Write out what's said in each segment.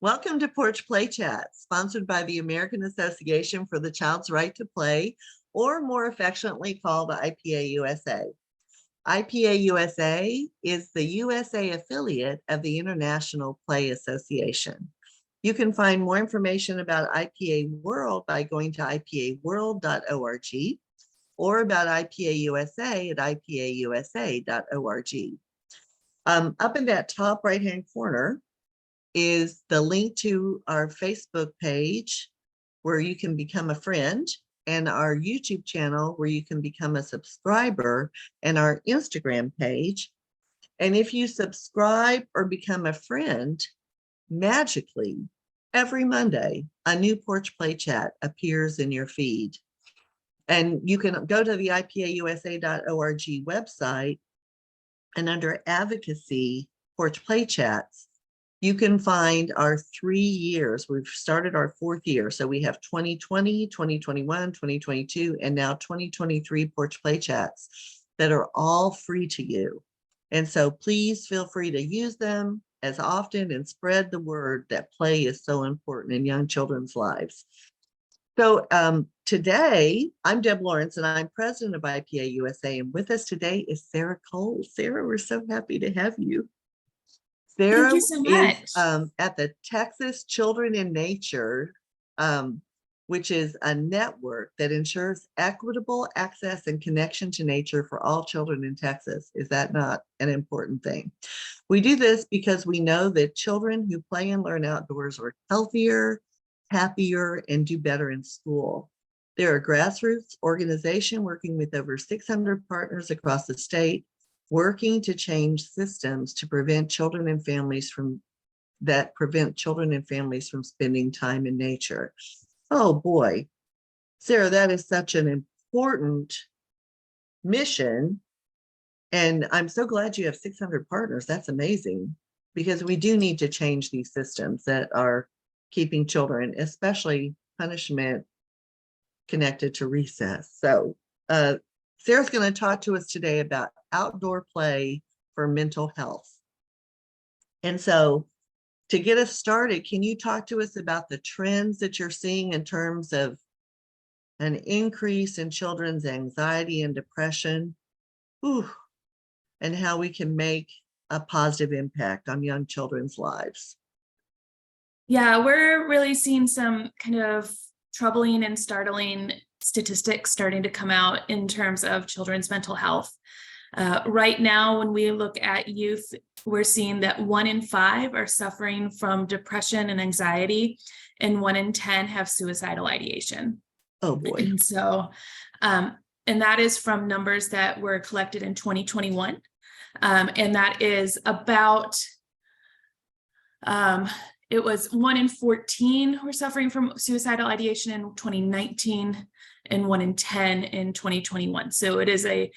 Welcome to Porch Play Chats, sponsored by the American Association for the Child's Right to Play, or more affectionately called IPA USA. IPA USA is the USA affiliate of the International Play Association. You can find more information about IPA World by going to ipaworld.org or about IPA USA at ipausa.org. Up in that top right-hand corner is the link to our Facebook page where you can become a friend, and our YouTube channel where you can become a subscriber, and our Instagram page. And if you subscribe or become a friend, magically, every Monday, a new Porch Play Chat appears in your feed. And you can go to the IPAUSA.org website, and under Advocacy, Porch Play Chats, you can find our 3 years. We've started our 4th year. So we have 2020, 2021, 2022, and now 2023 Porch Play Chats that are all free to you. And so please feel free to use them as often and spread the word that play is so important in young children's lives. So today, I'm Deb Lawrence, and I'm president of IPA USA. And with us today is Sarah Cole. Sarah, we're so happy to have you. Sarah Thank you so much. is at the Texas Children in Nature, which is a network that ensures equitable access and connection to nature for all children in Texas. Is that not an important thing? We do this because we know that children who play and learn outdoors are healthier, happier, and do better in school. They're a grassroots organization working with over 600 partners across the state, working to change systems to prevent children and families from spending time in nature. Oh boy, Sarah, that is such an important mission. And I'm so glad you have 600 partners. That's amazing, because we do need to change these systems that are keeping children, especially punishment, connected to recess. So Sarah's going to talk to us today about outdoor play for mental health. And so to get us started, can you talk to us about the trends that you're seeing in terms of an increase in children's anxiety and depression, and how we can make a positive impact on young children's lives? Yeah, we're really seeing some kind of troubling and startling statistics starting to come out in terms of children's mental health. Right now, when we look at youth, we're seeing that 1 in 5 are suffering from depression and anxiety, and 1 in 10 have suicidal ideation. Oh boy. And so, and that is from numbers that were collected in 2021. And that is about, it was 1 in 14 were suffering from suicidal ideation in 2019 and 1 in 10 in 2021. So it is a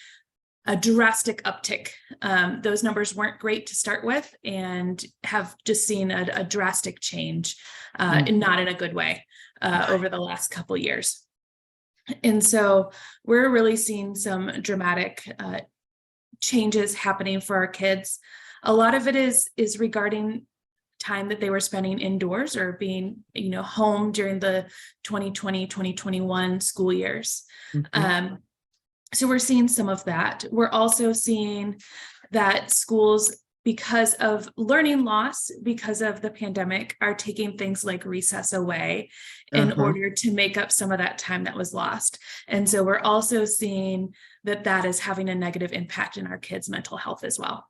drastic uptick. Those numbers weren't great to start with, and have just seen a drastic change, and not in a good way, over the last couple of years. And so we're really seeing some dramatic changes happening for our kids. A lot of it is regarding time that they were spending indoors or being, home during the 2020, 2021 school years. So we're seeing some of that. We're also seeing that schools, because of learning loss, because of the pandemic, are taking things like recess away in order to make up some of that time that was lost. And so we're also seeing that is having a negative impact in our kids' mental health as well.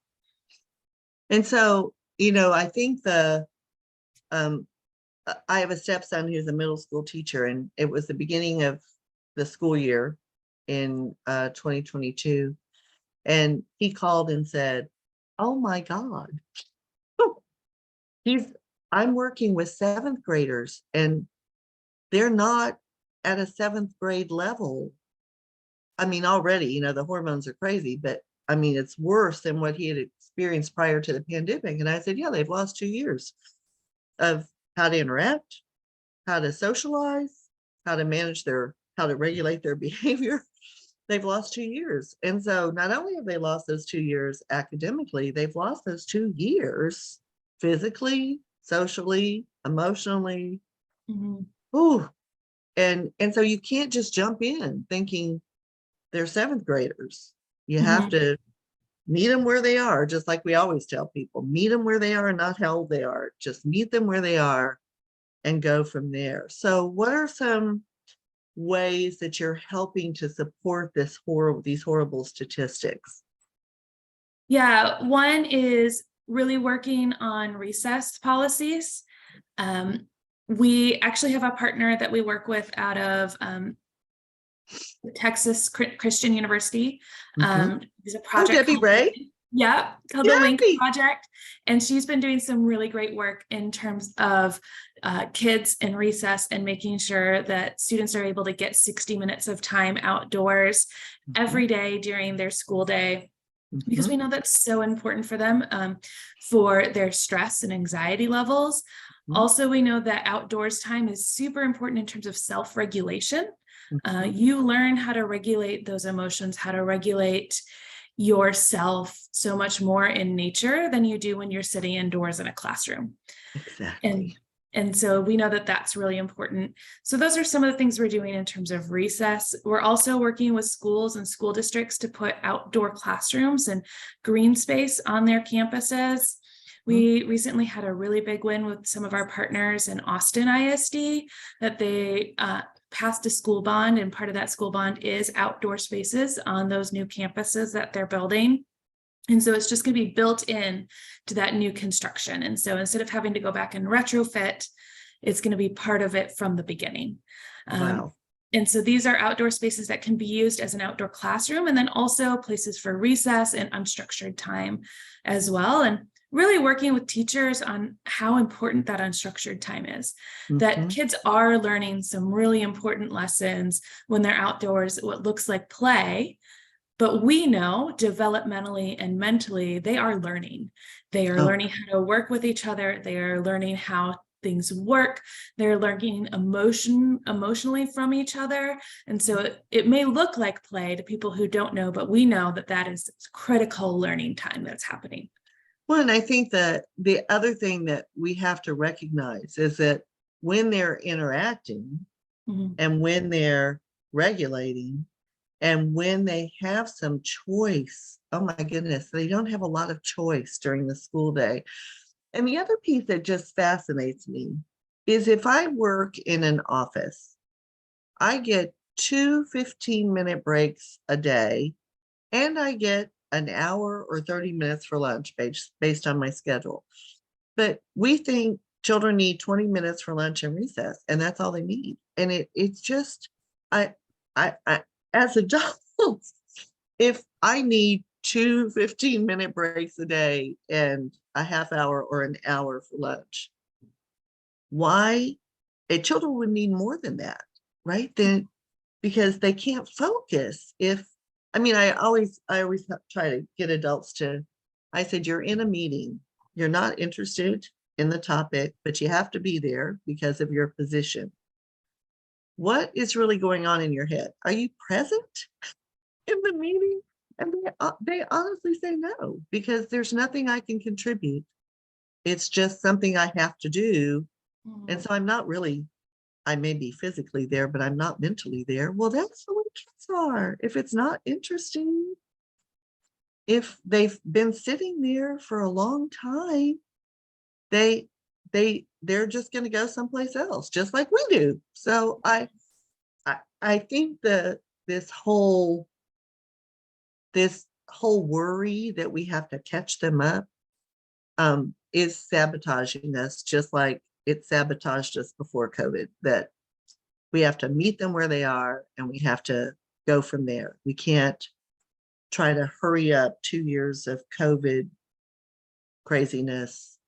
And so, I think I have a stepson who's a middle school teacher, and it was the beginning of the school year in 2022. And he called and said, oh my God, I'm working with 7th graders, and they're not at a 7th grade level. I mean, already, the hormones are crazy, but I mean, it's worse than what he had experienced prior to the pandemic. And I said, yeah, they've lost 2 years of how to interact, how to socialize, how to regulate their behavior. They've lost 2 years. And so not only have they lost those 2 years academically, they've lost those 2 years physically, socially, emotionally. Mhm. Ooh. And so you can't just jump in thinking they're seventh graders. You have Mhm. to meet them where they are, just like we always tell people, meet them where they are and not how old they are. Just meet them where they are and go from there. So what are some ways that you're helping to support these horrible statistics? Yeah, one is really working on recess policies. We actually have a partner that we work with out of Texas Christian University. Mhm. There's a Oh, project Debbie called Ray. called the Wink Debbie. Project, and she's been doing some really great work in terms of kids in recess and making sure that students are able to get 60 minutes of time outdoors every day during their school day, because we know that's so important for them, for their stress and anxiety levels. Also, we know that outdoors time is super important in terms of self-regulation. You learn how to regulate those emotions, how to regulate yourself so much more in nature than you do when you're sitting indoors in a classroom. Exactly. And so we know that that's really important. So those are some of the things we're doing in terms of recess. We're also working with schools and school districts to put outdoor classrooms and green space on their campuses. We recently had a really big win with some of our partners in Austin ISD that they passed a school bond, and part of that school bond is outdoor spaces on those new campuses that they're building. And so it's just going to be built in to that new construction. And so instead of having to go back and retrofit, it's going to be part of it from the beginning. Wow. And so these are outdoor spaces that can be used as an outdoor classroom, and then also places for recess and unstructured time as well. And really working with teachers on how important that unstructured time is, that kids are learning some really important lessons when they're outdoors, what looks like play. But we know developmentally and mentally, they are learning. They are learning how to work with each other. They are learning how things work. They're learning emotionally from each other. And so it may look like play to people who don't know, but we know that that is critical learning time that's happening. Well, and I think that the other thing that we have to recognize is that when they're interacting and when they're regulating and when they have some choice, oh my goodness, they don't have a lot of choice during the school day. And the other piece that just fascinates me is if I work in an office, I get 2 15-minute breaks a day, and I get an hour or 30 minutes for lunch based on my schedule. But we think children need 20 minutes for lunch and recess, and that's all they need. And it's just, I as adults, if I need 2 15-minute breaks a day and a half hour or an hour for lunch, why children would need more than that, right? Then because they can't focus. I always try to get adults to, I said, you're in a meeting, you're not interested in the topic, but you have to be there because of your position. What is really going on in your head? Are you present in the meeting? And they honestly say no, because there's nothing I can contribute. It's just something I have to do. And so I'm not really, I may be physically there, but I'm not mentally there. Well, that's the way kids are. If it's not interesting, if they've been sitting there for a long time, they're just going to go someplace else, just like we do. So I think that this whole worry that we have to catch them up is sabotaging us, just like it sabotaged us before COVID, that we have to meet them where they are and we have to go from there. We can't try to hurry up 2 years of COVID craziness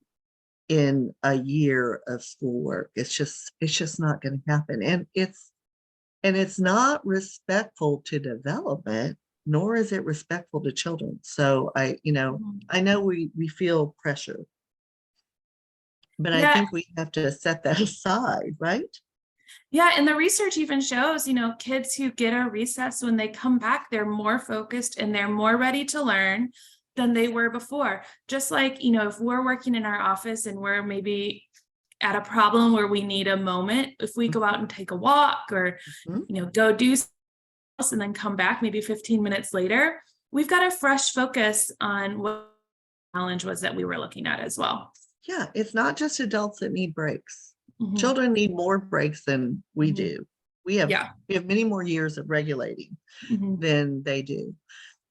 in a year of schoolwork. It's just not going to happen. And it's not respectful to development, nor is it respectful to children. So I know we feel pressure, but I Yeah. think we have to set that aside, right? Yeah, and the research even shows, kids who get a recess, when they come back, they're more focused and they're more ready to learn. than they were before. Just like, if we're working in our office and we're maybe at a problem where we need a moment, if we go out and take a walk or, go do something else and then come back maybe 15 minutes later, we've got a fresh focus on what the challenge was that we were looking at as well. Yeah, it's not just adults that need breaks. Children need more breaks than we do. We have many more years of regulating than they do.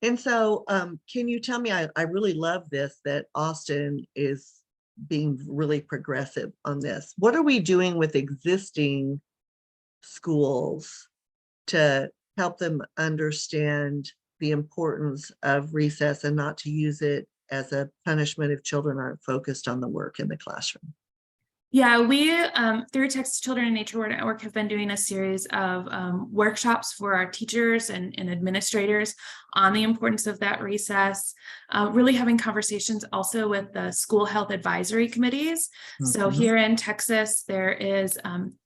And so can you tell me, I really love this, that Austin is being really progressive on this. What are we doing with existing schools to help them understand the importance of recess and not to use it as a punishment if children aren't focused on the work in the classroom? Yeah, we, through Texas Children in Nature Network, have been doing a series of workshops for our teachers and administrators on the importance of that recess, really having conversations also with the school health advisory committees. So here in Texas, there is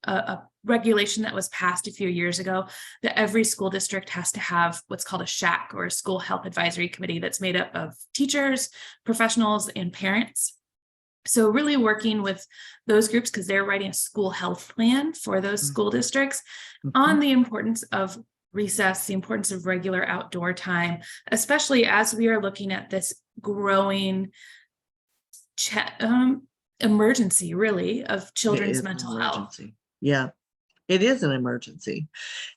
a regulation that was passed a few years ago that every school district has to have what's called a SHAC, or a school health advisory committee, that's made up of teachers, professionals, and parents. So really working with those groups, because they're writing a school health plan for those school districts on the importance of recess, the importance of regular outdoor time, especially as we are looking at this growing emergency, really, of children's mental health. Yeah, it is an emergency.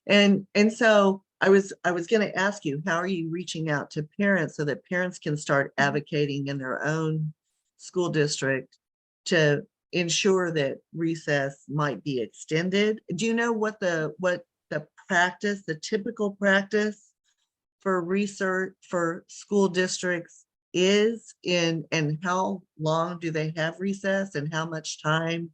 And so I was going to ask you, how are you reaching out to parents so that parents can start advocating in their own school district to ensure that recess might be extended? Do you know what the practice, the typical practice for research for school districts is and how long do they have recess and how much time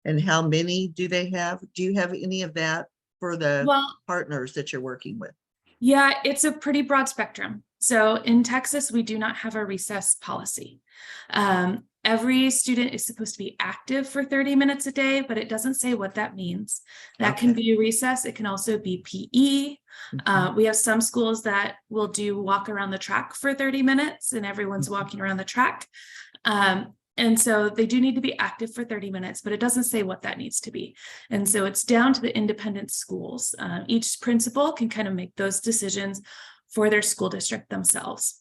and how many do they have? Do you have any of that for the partners that you're working with? Yeah, it's a pretty broad spectrum. So in Texas, we do not have a recess policy. Every student is supposed to be active for 30 minutes a day, but it doesn't say what that means. That can be recess. It can also be PE. We have some schools that will do walk around the track for 30 minutes and everyone's walking around the track. And so they do need to be active for 30 minutes, but it doesn't say what that needs to be. And so it's down to the independent schools. Each principal can kind of make those decisions for their school district themselves.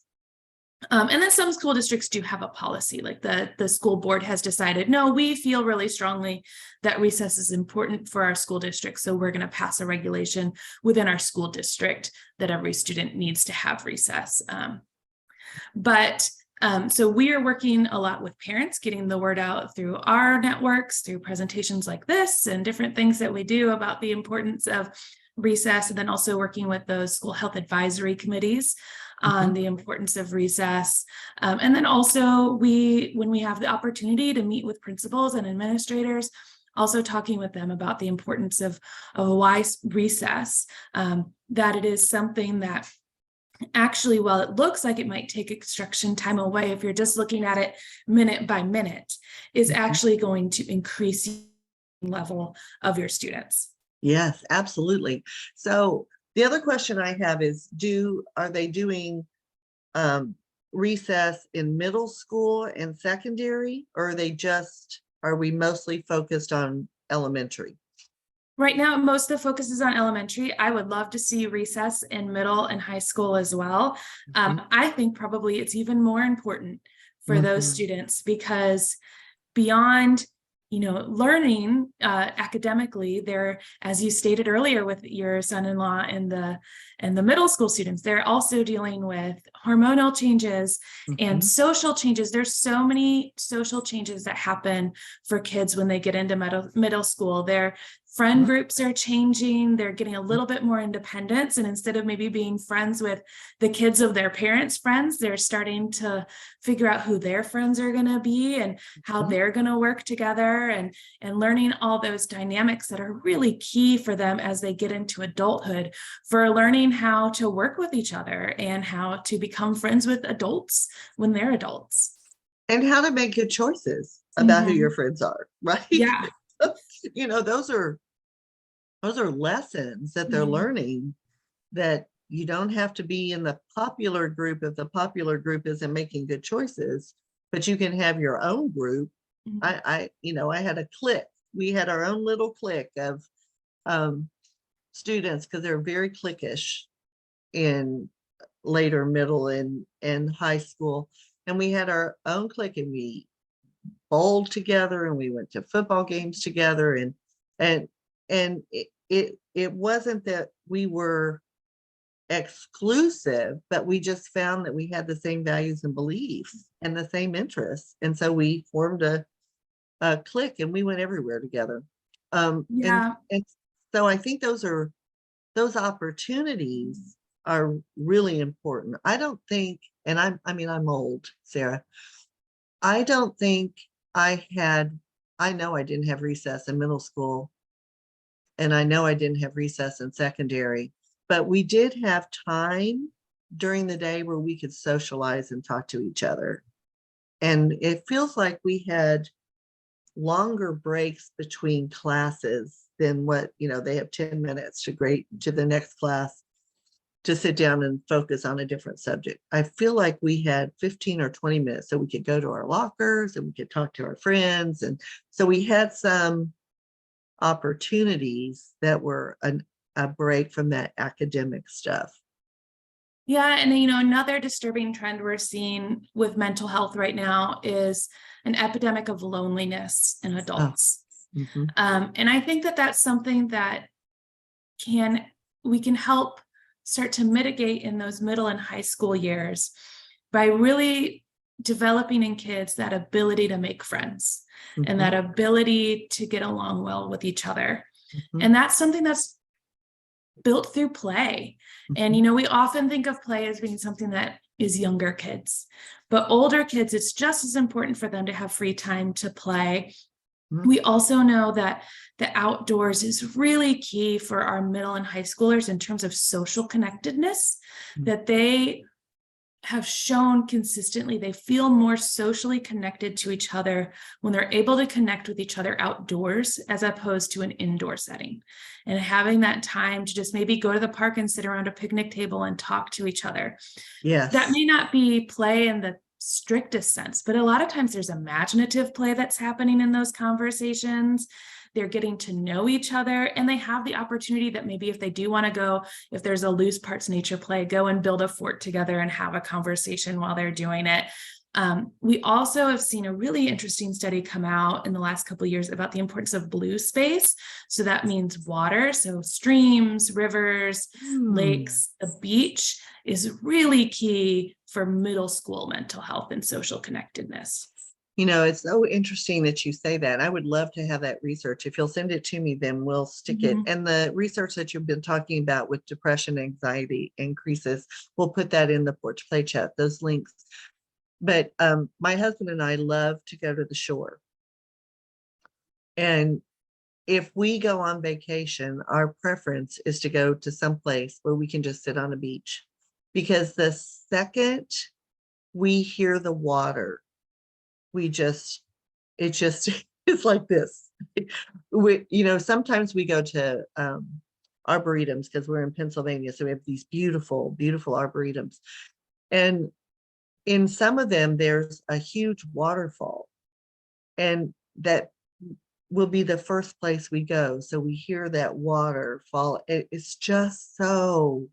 And then some school districts do have a policy, like the school board has decided, no, we feel really strongly that recess is important for our school district. So we're going to pass a regulation within our school district that every student needs to have recess. So we are working a lot with parents, getting the word out through our networks, through presentations like this and different things that we do about the importance of recess, and then also working with those school health advisory committees on the importance of recess. And then also when we have the opportunity to meet with principals and administrators, also talking with them about the importance of why recess, that it is something that actually, while it looks like it might take instruction time away, if you're just looking at it minute by minute, is actually going to increase the level of your students. Yes, absolutely. So the other question I have is, are they doing recess in middle school and secondary, or are we mostly focused on elementary? Right now, most of the focus is on elementary. I would love to see recess in middle and high school as well. I think probably it's even more important for those students, because beyond learning academically, they're, as you stated earlier with your son-in-law and the middle school students, they're also dealing with hormonal changes and social changes. There's so many social changes that happen for kids when they get into middle school. Their friend groups are changing. They're getting a little bit more independence. And instead of maybe being friends with the kids of their parents' friends, they're starting to figure out who their friends are going to be and how they're going to work together, and learning all those dynamics that are really key for them as they get into adulthood, for learning how to work with each other and how to become friends with adults when they're adults. And how to make good choices about who your friends are, right? Yeah. Those are lessons that they're learning that you don't have to be in the popular group if the popular group isn't making good choices, but you can have your own group. I had a clique. We had our own little clique of students because they're very cliquish in later middle and high school. And we had our own clique, and we bowled together, and we went to football games together, and it wasn't that we were exclusive, but we just found that we had the same values and beliefs and the same interests, and so we formed a clique, and we went everywhere together. Yeah. And so I think those opportunities are really important. I don't think, and I'm old, Sarah. I don't think I know I didn't have recess in middle school, and I know I didn't have recess in secondary, but we did have time during the day where we could socialize and talk to each other. And it feels like we had longer breaks between classes than what, they have 10 minutes to the next class to sit down and focus on a different subject. I feel like we had 15 or 20 minutes so we could go to our lockers and we could talk to our friends. And so we had some opportunities that were a break from that academic stuff. Yeah. And another disturbing trend we're seeing with mental health right now is an epidemic of loneliness in adults. Oh. Mm-hmm. And I think that that's something that we can help start to mitigate in those middle and high school years by really developing in kids that ability to make friends and that ability to get along well with each other. And that's something that's built through play. And, we often think of play as being something that is younger kids, but older kids, it's just as important for them to have free time to play. We also know that the outdoors is really key for our middle and high schoolers in terms of social connectedness, that they have shown consistently they feel more socially connected to each other when they're able to connect with each other outdoors as opposed to an indoor setting. And having that time to just maybe go to the park and sit around a picnic table and talk to each other. Yes. That may not be play in the strictest sense, but a lot of times there's imaginative play that's happening in those conversations. They're getting to know each other, and they have the opportunity that maybe if they do want to go, if there's a loose parts nature play, go and build a fort together and have a conversation while they're doing it. We also have seen a really interesting study come out in the last couple of years about the importance of blue space. So that means water. So streams, rivers, lakes, the beach is really key for middle school mental health and social connectedness. It's so interesting that you say that. I would love to have that research. If you'll send it to me, then we'll stick it. And the research that you've been talking about with depression, anxiety increases, we'll put that in the Porch Play Chat, those links. But my husband and I love to go to the shore. And if we go on vacation, our preference is to go to some place where we can just sit on a beach. Because the second we hear the water, it's like this. Sometimes we go to arboretums because we're in Pennsylvania. So we have these beautiful, beautiful arboretums. And in some of them, there's a huge waterfall. And that will be the first place we go. So we hear that water fall. It's just so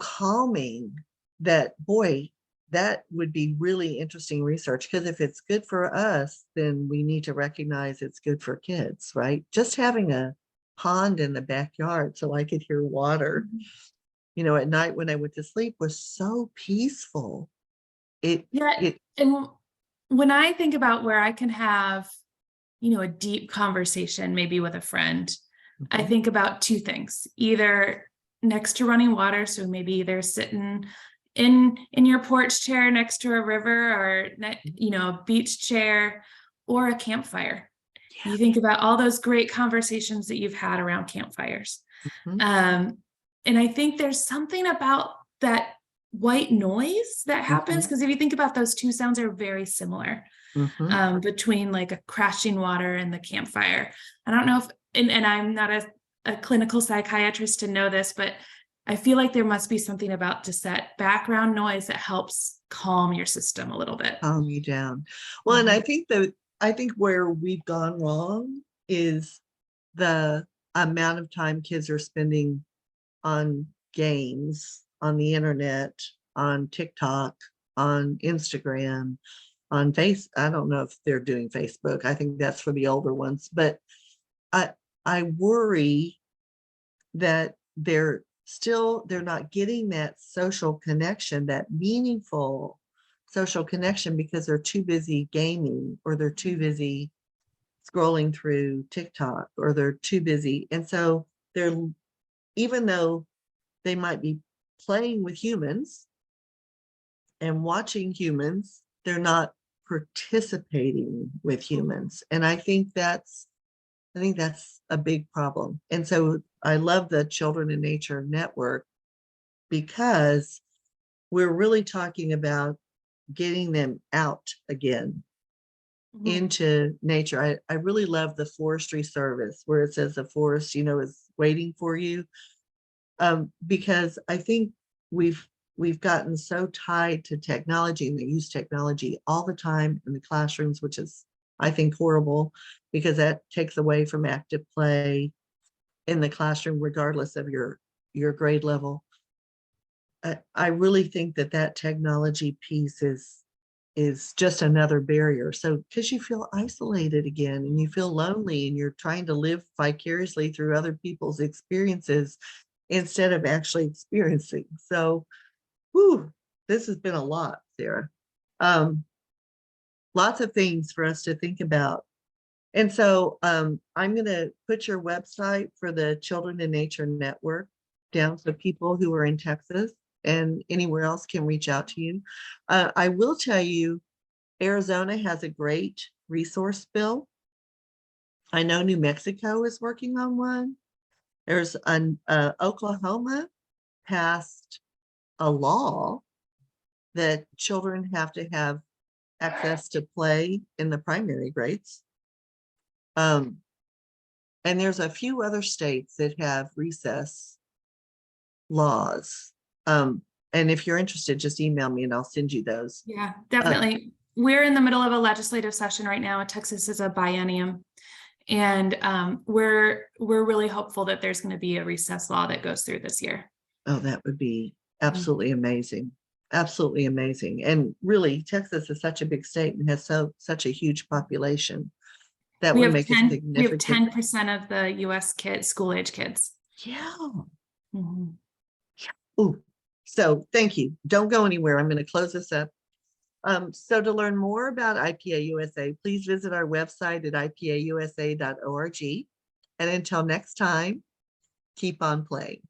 calming that, boy, that would be really interesting research, because if it's good for us, then we need to recognize it's good for kids, right? Just having a pond in the backyard so I could hear water, at night when I went to sleep was so peaceful. And when I think about where I can have, a deep conversation, maybe with a friend, I think about two things: either next to running water, so maybe they're sitting in your porch chair next to a river, or a beach chair, or a campfire. You think about all those great conversations that you've had around campfires. And I think there's something about that white noise that happens, because if you think about those two sounds are very similar, between like a crashing water and the campfire. I don't know if, and I'm not a a clinical psychiatrist to know this, but I feel like there must be something about just that background noise that helps calm your system a little bit. Calm you down. Well, and I think where we've gone wrong is the amount of time kids are spending on games, on the internet, on TikTok, on Instagram, on I don't know if they're doing Facebook. I think that's for the older ones, but I worry that they're not getting that social connection, that meaningful social connection, because they're too busy gaming, or they're too busy scrolling through TikTok, or they're too busy. And so even though they might be playing with humans and watching humans, they're not participating with humans. And I think that's a big problem. And so I love the Children in Nature Network, because we're really talking about getting them out again into nature. I really love the forestry service, where it says the forest, is waiting for you. Because I think we've gotten so tied to technology, and they use technology all the time in the classrooms, which is, I think, horrible, because that takes away from active play in the classroom, regardless of your grade level. I really think that technology piece is just another barrier. So, because you feel isolated again, and you feel lonely, and you're trying to live vicariously through other people's experiences instead of actually experiencing. So, this has been a lot, Sarah. Lots of things for us to think about. And so I'm going to put your website for the Children in Nature Network down, so people who are in Texas and anywhere else can reach out to you. I will tell you, Arizona has a great resource bill. I know New Mexico is working on one. There's Oklahoma passed a law that children have to have access to play in the primary grades. And there's a few other states that have recess laws. And if you're interested, just email me and I'll send you those. Yeah, definitely. We're in the middle of a legislative session right now. Texas is a biennium. And we're really hopeful that there's going to be a recess law that goes through this year. Oh, that would be absolutely amazing. Absolutely amazing. And really, Texas is such a big state and has such a huge population. That would make a significant. We have 10% of the US kids, school age kids. Yeah. Ooh. So thank you. Don't go anywhere. I'm going to close this up. So to learn more about IPA USA, please visit our website at ipausa.org. And until next time, keep on playing.